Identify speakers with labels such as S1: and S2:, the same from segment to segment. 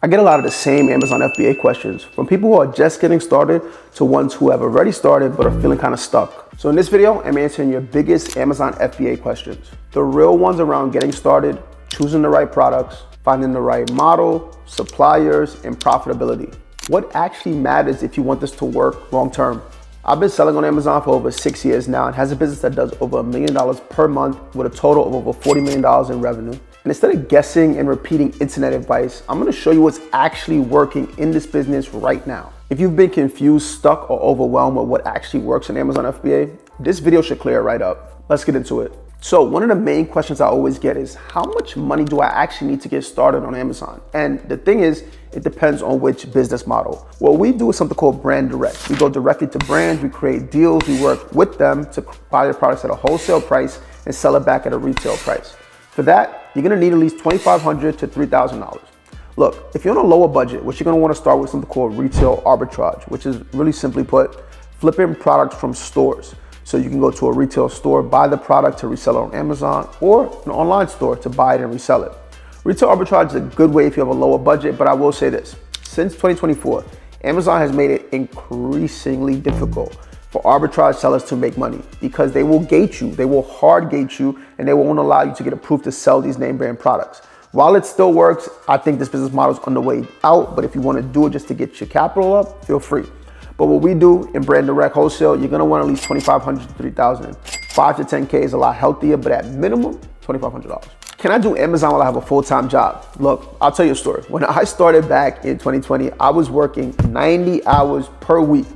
S1: I get a lot of the same Amazon FBA questions from people who are just getting started to ones who have already started but are feeling kind of stuck. So in this video, I'm answering your biggest Amazon FBA questions. The real ones around getting started, choosing the right products, finding the right model, suppliers, and profitability. What actually matters if you want this to work long term? I've been selling on Amazon for over 6 years now and has a business that does over $1 million per month with a total of over $40 million in revenue. And instead of guessing and repeating internet advice, I'm gonna show you what's actually working in this business right now. If you've been confused, stuck, or overwhelmed with what actually works in Amazon FBA, this video should clear it right up. Let's get into it. So one of the main questions I always get is, how much money do I actually need to get started on Amazon? And the thing is, it depends on which business model. What we do is something called brand direct. We go directly to brands, we create deals, we work with them to buy their products at a wholesale price and sell it back at a retail price. For that, you're gonna need at least $2,500 to $3,000. Look, if you're on a lower budget, what you're gonna wanna start with something called retail arbitrage, which is really simply put, flipping products from stores. So you can go to a retail store, buy the product to resell it on Amazon, or an online store to buy it and resell it. Retail arbitrage is a good way if you have a lower budget, but I will say this. Since 2024, Amazon has made it increasingly difficult for arbitrage sellers to make money because they will gate you, they will hard gate you, and they won't allow you to get approved to sell these name brand products. While it still works, I think this business model is on the way out, but if you want to do it just to get your capital up, feel free. But what we do in brand direct wholesale, you're gonna want at least $2,500 to $3,000. 5 to 10K is a lot healthier, but at minimum, $2,500. Can I do Amazon while I have a full-time job? Look, I'll tell you a story. When I started back in 2020, I was working 90 hours per week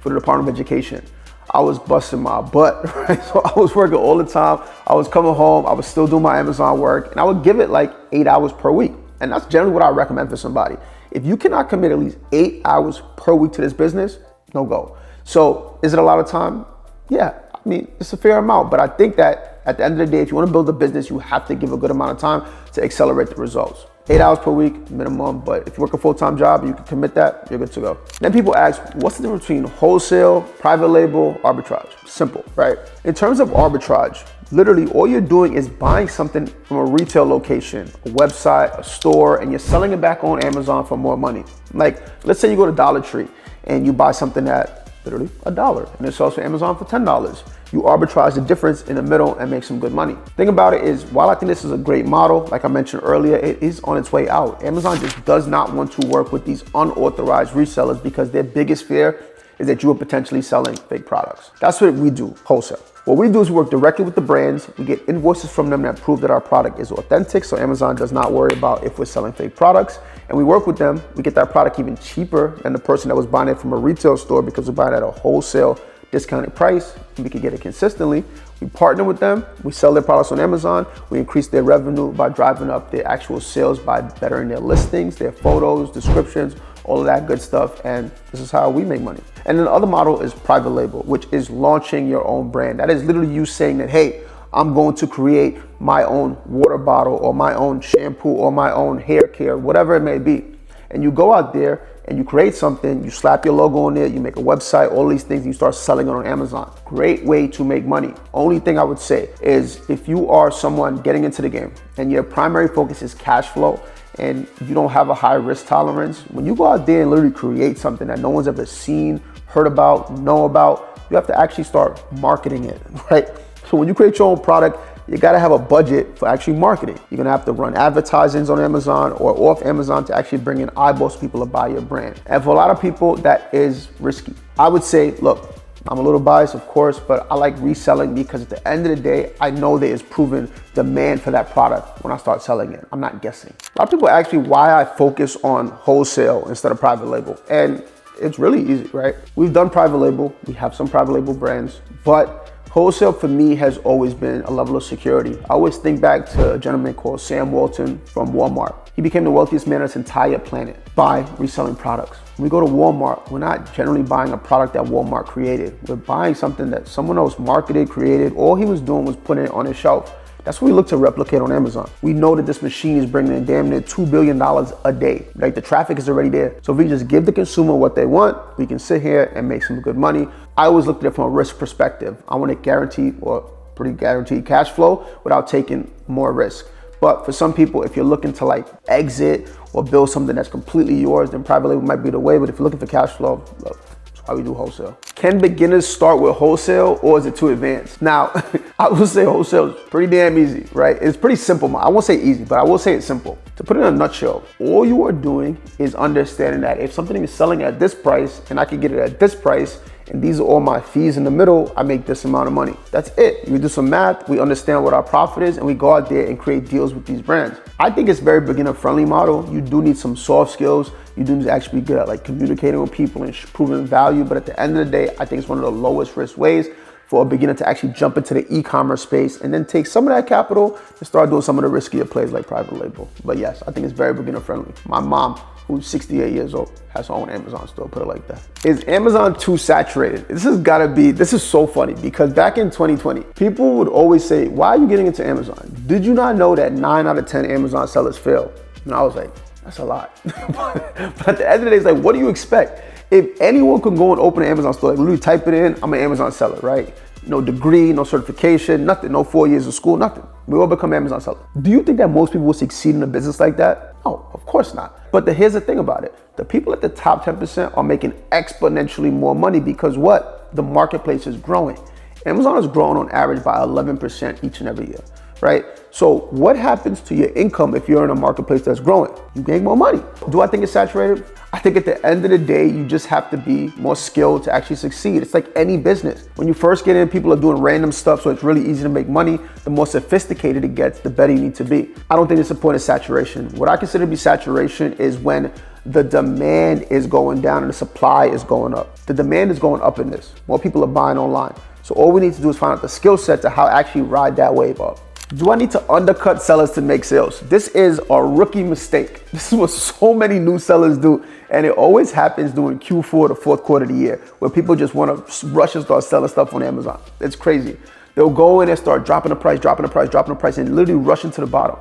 S1: for the Department of Education. I was busting my butt, right? So I was working all the time. I was coming home, I was still doing my Amazon work, and I would give it like 8 hours per week. And that's generally what I recommend for somebody. If you cannot commit at least 8 hours per week to this business, no go. So is it a lot of time? Yeah, I mean, it's a fair amount, but I think that at the end of the day, if you want to build a business, you have to give a good amount of time to accelerate the results. 8 hours per week minimum, but if you work a full-time job, you can commit that, you're good to go. Then people ask, what's the difference between wholesale, private label, arbitrage? Simple, right? In terms of arbitrage, literally all you're doing is buying something from a retail location, a website, a store, and you're selling it back on Amazon for more money. Like, let's say you go to Dollar Tree and you buy something at literally $1 and it sells for Amazon for $10. You arbitrage the difference in the middle and make some good money. Thing about it is, while I think this is a great model, like I mentioned earlier, it is on its way out. Amazon just does not want to work with these unauthorized resellers because their biggest fear is that you are potentially selling fake products. That's what we do, wholesale. What we do is work directly with the brands. We get invoices from them that prove that our product is authentic, so Amazon does not worry about if we're selling fake products. And we work with them. We get that product even cheaper than the person that was buying it from a retail store because we're buying it at a wholesale discounted price, and we can get it consistently. We partner with them, we sell their products on Amazon, we increase their revenue by driving up their actual sales by bettering their listings, their photos, descriptions, all of that good stuff, and this is how we make money. And then the other model is private label, which is launching your own brand. That is literally you saying that, hey, I'm going to create my own water bottle or my own shampoo or my own hair care, whatever it may be. And you go out there and you create something, you slap your logo on it, you make a website, all these things, and you start selling it on Amazon. Great way to make money. Only thing I would say is if you are someone getting into the game and your primary focus is cash flow and you don't have a high risk tolerance, when you go out there and literally create something that no one's ever seen, heard about, know about, you have to actually start marketing it, right? So when you create your own product, you gotta have a budget for actually marketing. You're gonna have to run advertisements on Amazon or off Amazon to actually bring in eyeballs for people to buy your brand. And for a lot of people, that is risky. I would say, look, I'm a little biased, of course, but I like reselling because at the end of the day, I know there is proven demand for that product when I start selling it. I'm not guessing. A lot of people ask me why I focus on wholesale instead of private label. And it's really easy, right? We've done private label, we have some private label brands, but wholesale for me has always been a level of security. I always think back to a gentleman called Sam Walton from Walmart. He became the wealthiest man on this entire planet by reselling products. When we go to Walmart, we're not generally buying a product that Walmart created. We're buying something that someone else marketed, created. All he was doing was putting it on his shelf. That's what we look to replicate on Amazon. We know that this machine is bringing in damn near $2 billion a day, right? The traffic is already there. So if we just give the consumer what they want, we can sit here and make some good money. I always look at it from a risk perspective. I want to guarantee or pretty guaranteed cash flow without taking more risk. But for some people, if you're looking to like exit or build something that's completely yours, then private label might be the way. But if you're looking for cash flow, look, that's why we do wholesale. Can beginners start with wholesale or is it too advanced? Now, I will say wholesale is pretty damn easy, right? It's pretty simple. I won't say easy, but I will say it's simple. To put it in a nutshell, all you are doing is understanding that if something is selling at this price and I can get it at this price, and these are all my fees in the middle, I make this amount of money. That's it. We do some math, we understand what our profit is, and we go out there and create deals with these brands. I think it's a very beginner friendly model. You do need some soft skills. You do need to actually be good at like communicating with people and proving value. But at the end of the day, I think it's one of the lowest risk ways for a beginner to actually jump into the e-commerce space and then take some of that capital and start doing some of the riskier plays like private label. But yes, I think it's very beginner friendly. My mom, who's 68 years old, has her own Amazon store, put it like that. Is Amazon too saturated? This is so funny because back in 2020, people would always say, why are you getting into Amazon? Did you not know that 9 out of 10 Amazon sellers fail? And I was like, that's a lot. But at the end of the day, it's like, what do you expect? If anyone could go and open an Amazon store, like literally type it in, I'm an Amazon seller, right? No degree, no certification, nothing, no 4 years of school, nothing. We all become Amazon sellers. Do you think that most people will succeed in a business like that? No, of course not. But here's the thing about it. The people at the top 10% are making exponentially more money because what? The marketplace is growing. Amazon is growing on average by 11% each and every year, right? So what happens to your income if you're in a marketplace that's growing? You gain more money. Do I think it's saturated? I think at the end of the day, you just have to be more skilled to actually succeed. It's like any business. When you first get in, people are doing random stuff, so it's really easy to make money. The more sophisticated it gets, the better you need to be. I don't think it's a point of saturation. What I consider to be saturation is when the demand is going down and the supply is going up. The demand is going up in this. More people are buying online. So all we need to do is find out the skill set to how to actually ride that wave up. Do I need to undercut sellers to make sales? This is a rookie mistake. This is what so many new sellers do. And it always happens during Q4, the fourth quarter of the year, where people just want to rush and start selling stuff on Amazon. It's crazy. They'll go in and start dropping the price, and literally rushing to the bottom.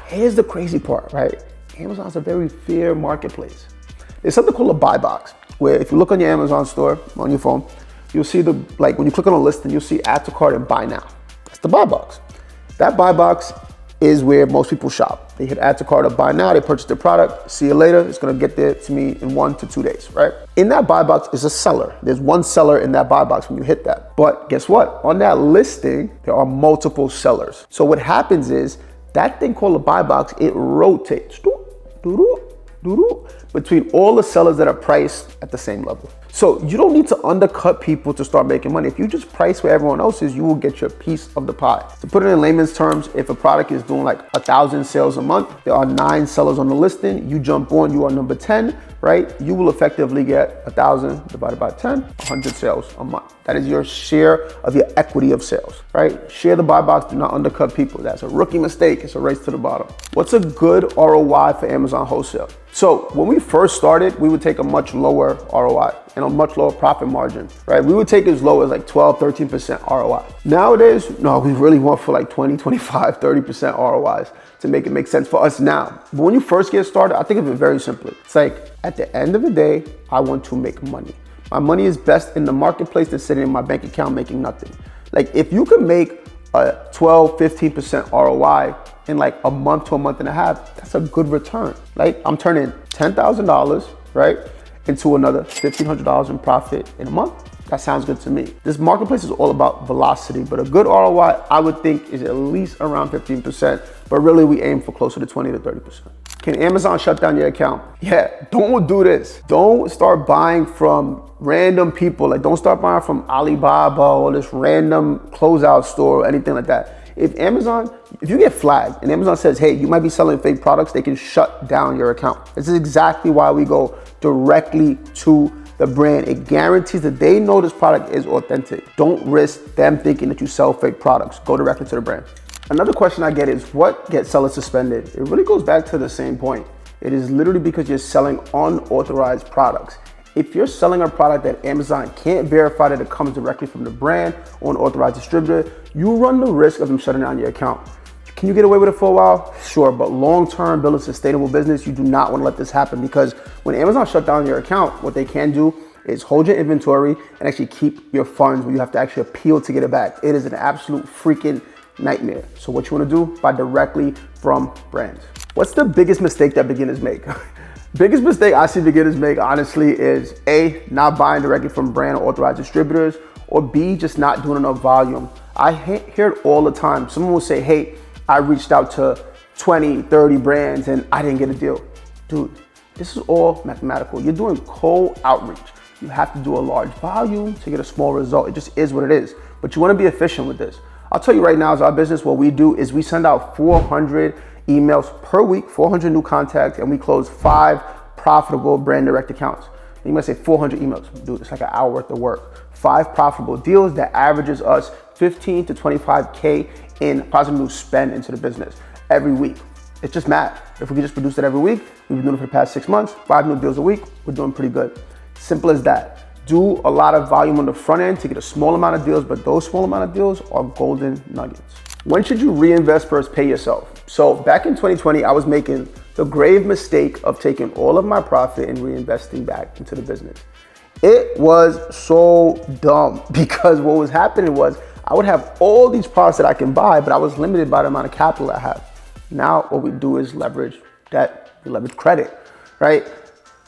S1: Here's the crazy part, right? Amazon's a very fair marketplace. There's something called a buy box, where if you look on your Amazon store on your phone, you'll see when you click on a listing, you'll see add to cart and buy now. That's the buy box. That buy box is where most people shop. They hit add to cart or buy now, they purchase the product, see you later, it's gonna get there to me in 1 to 2 days, right? In that buy box is a seller. There's one seller in that buy box when you hit that. But guess what? On that listing, there are multiple sellers. So what happens is that thing called a buy box, it rotates between all the sellers that are priced at the same level. So you don't need to undercut people to start making money. If you just price where everyone else is, you will get your piece of the pie. To put it in layman's terms, if a product is doing like 1,000 sales a month, there are 9 sellers on the listing, you jump on, you are number 10, right? You will effectively get 1,000 divided by 10, 100 sales a month. That is your share of your equity of sales, right? Share the buy box, do not undercut people. That's a rookie mistake, it's a race to the bottom. What's a good ROI for Amazon wholesale? So when we first started, we would take a much lower ROI and a much lower profit margin, right? We would take as low as like 12, 13% ROI. Nowadays, no, we really want for like 20, 25, 30% ROIs to make it make sense for us now. But when you first get started, I think of it very simply. It's like, at the end of the day, I want to make money. My money is best in the marketplace than sitting in my bank account making nothing. Like if you can make a 12, 15% ROI in like a month to a month and a half, that's a good return. Like I'm turning $10,000, right, into another $1,500 in profit in a month. That sounds good to me. This marketplace is all about velocity, but a good ROI, I would think, is at least around 15%, but really we aim for closer to 20 to 30%. Can Amazon shut down your account? Yeah, don't do this. Don't start buying from random people. Like don't start buying from Alibaba or this random closeout store or anything like that. If you get flagged and Amazon says, hey, you might be selling fake products, they can shut down your account. This is exactly why we go directly to the brand. It guarantees that they know this product is authentic. Don't risk them thinking that you sell fake products. Go directly to the brand. Another question I get is what gets sellers suspended? It really goes back to the same point. It is literally because you're selling unauthorized products. If you're selling a product that Amazon can't verify that it comes directly from the brand or an authorized distributor, you run the risk of them shutting down your account. Can you get away with it for a while? Sure, but long-term, build a sustainable business, you do not want to let this happen because when Amazon shut down your account, what they can do is hold your inventory and actually keep your funds where you have to actually appeal to get it back. It is an absolute freaking nightmare. So what you wanna do? Buy directly from brands. What's the biggest mistake that beginners make? Biggest mistake I see beginners make, honestly, is A, not buying directly from brand or authorized distributors, or B, just not doing enough volume. I hear it all the time. Someone will say, hey, I reached out to 20, 30 brands and I didn't get a deal. Dude, this is all mathematical. You're doing cold outreach. You have to do a large volume to get a small result. It just is what it is. But you wanna be efficient with this. I'll tell you right now, as our business, what we do is we send out 400 emails per week, 400 new contacts, and we close 5 profitable brand direct accounts. And you might say 400 emails. Dude, it's like an hour worth of work. 5 profitable deals that averages us 15 to 25K in positive new spend into the business every week. It's just math. If we can just produce it every week, we've been doing it for the past 6 months, 5 new deals a week, we're doing pretty good. Simple as that. Do a lot of volume on the front end to get a small amount of deals, but those small amount of deals are golden nuggets. When should you reinvest versus pay yourself? So back in 2020, I was making the grave mistake of taking all of my profit and reinvesting back into the business. It was so dumb because what was happening was I would have all these products that I can buy, but I was limited by the amount of capital I have. Now what we do is leverage debt, we leverage credit, right?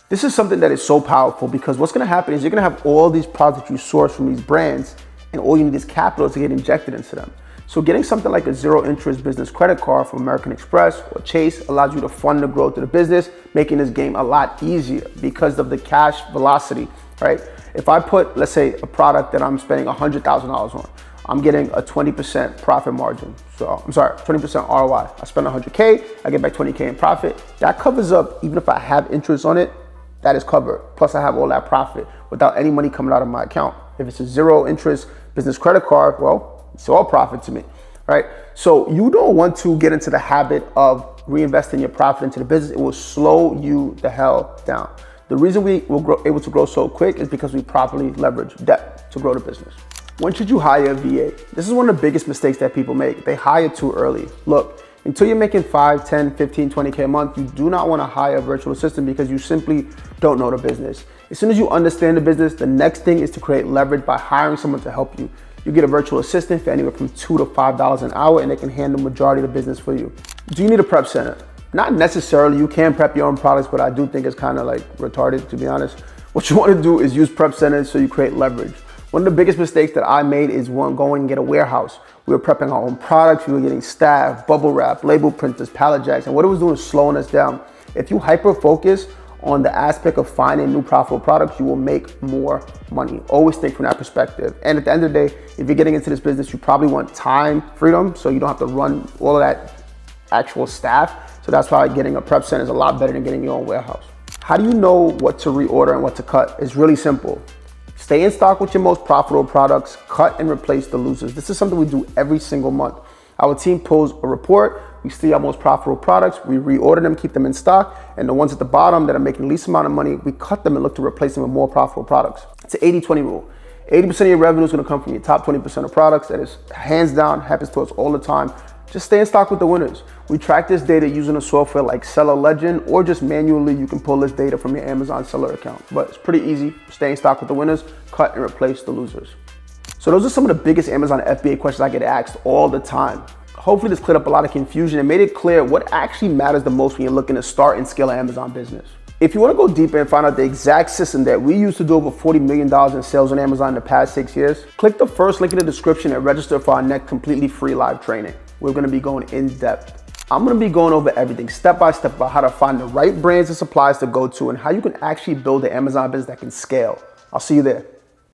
S1: This is something that is so powerful because what's gonna happen is you're gonna have all these products that you source from these brands and all you need is capital to get injected into them. So getting something like a zero interest business credit card from American Express or Chase allows you to fund the growth of the business, making this game a lot easier because of the cash velocity, right? If I put, let's say, a product that I'm spending $100,000 on, I'm getting a 20% profit margin. So, 20% ROI. I spend 100K, I get back 20K in profit. That covers up, even if I have interest on it, that is covered. Plus I have all that profit without any money coming out of my account. If it's a zero interest business credit card, well, it's all profit to me, right? So you don't want to get into the habit of reinvesting your profit into the business. It will slow you the hell down. The reason we were able to grow so quick is because we properly leverage debt to grow the business. When should you hire a VA? This is one of the biggest mistakes that people make. They hire too early. Look, until you're making 5, 10, 15, 20K a month, you do not want to hire a virtual assistant because you simply don't know the business. As soon as you understand the business, the next thing is to create leverage by hiring someone to help you. You get a virtual assistant for anywhere from $2 to $5 an hour and they can handle the majority of the business for you. Do you need a prep center? Not necessarily. You can prep your own products, but I do think it's kind of like retarded, to be honest. What you want to do is use prep centers so you create leverage. One of the biggest mistakes that I made is going and get a warehouse. We were prepping our own products, we were getting staff, bubble wrap, label printers, pallet jacks, and what it was doing is slowing us down. If you hyper-focus on the aspect of finding new profitable products, you will make more money. Always think from that perspective. And at the end of the day, if you're getting into this business, you probably want time freedom, so you don't have to run all of that actual staff. So that's why getting a prep center is a lot better than getting your own warehouse. How do you know what to reorder and what to cut? It's really simple. Stay in stock with your most profitable products, cut and replace the losers. This is something we do every single month. Our team pulls a report, we see our most profitable products, we reorder them, keep them in stock, and the ones at the bottom that are making the least amount of money, we cut them and look to replace them with more profitable products. It's an 80-20 rule. 80% of your revenue is gonna come from your top 20% of products. That is hands down, happens to us all the time. Just stay in stock with the winners. We track this data using a software like Seller Legend, or just manually you can pull this data from your Amazon seller account. But it's pretty easy. Stay in stock with the winners, cut and replace the losers. So those are some of the biggest Amazon FBA questions I get asked all the time. Hopefully this cleared up a lot of confusion and made it clear what actually matters the most when you're looking to start and scale an Amazon business. If you want to go deeper and find out the exact system that we used to do over $40 million in sales on Amazon in the past 6 years, click the first link in the description and register for our next completely free live training. We're going to be going in depth. I'm going to be going over everything step by step about how to find the right brands and suppliers to go to and how you can actually build an Amazon business that can scale. I'll see you there.